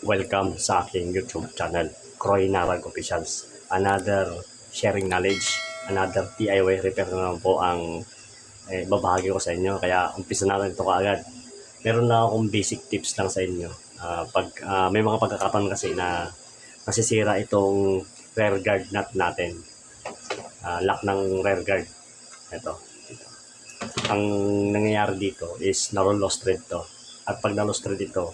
Welcome sa aking YouTube channel, Croy Narag Officials. Another sharing knowledge, another DIY repair na naman po ang babahagi ko sa inyo. Kaya umpisa natin ito kaagad. Meron na akong basic tips lang sa inyo. May mga pagkakataon kasi na nasisira itong rear guard nut natin. Lock ng rear guard. Ito. Ang nangyayari dito is na-lost thread to. At pag na-lost thread ito,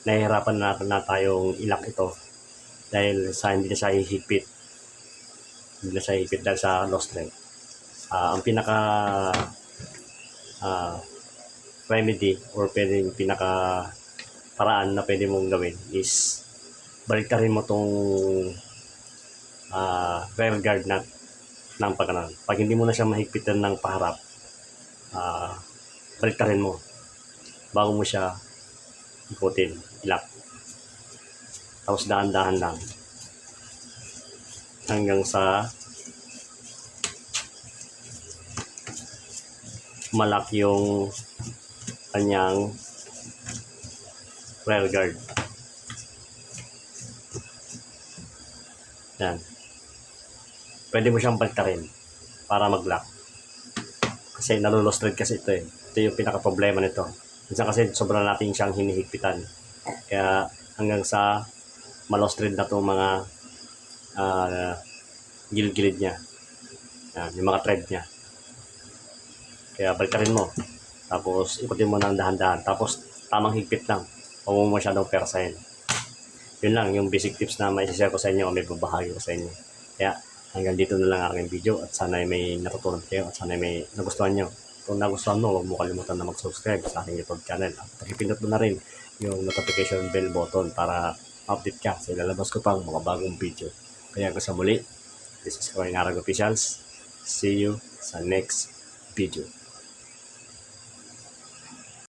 nahihirapan na tayong ilak ito dahil sa hindi na siya hihigpit. Hindi na siya hihigpit dahil sa lost thread. Ang pinaka remedy or pinaka paraan na pwede mong gawin is baliktarin mo tong rear guard nut ng pagkanan. Pag hindi mo na siya mahigpitan ng paharap, baliktarin mo bago mo siya ikutin, ilak. Tapos dahan-dahan lang hanggang sa malak yung kanyang rear guard. Yan. Pwede mo siyang baliktarin para mag-lock. Kasi nalulost thread kasi ito eh. Ito yung pinaka-problema nito. Minsan kasi sobrang natin siyang hinihigpitan. Kaya hanggang sa ma-lost thread na itong mga gilid-gilid niya. Yan, yung mga thread niya. Kaya baliktarin mo. Tapos ikutin mo ng dahan-dahan. Tapos tamang higpit lang. Huwag mo masyadong persahin. Yun lang yung basic tips na may share ko sa inyo o may babahagi ko sa inyo. Kaya hanggang dito na lang aking video at sana may natutunan kayo at sana may nagustuhan nyo. Kung nagustuhan mo, huwag mo kalimutan na mag-subscribe sa aking YouTube channel. At pakipindot mo na rin yung notification bell button para update ka sa ilalabas ko pang mga bagong video. Kaya hanggang sa muli, this is Croy Narag Officials. See you sa next video.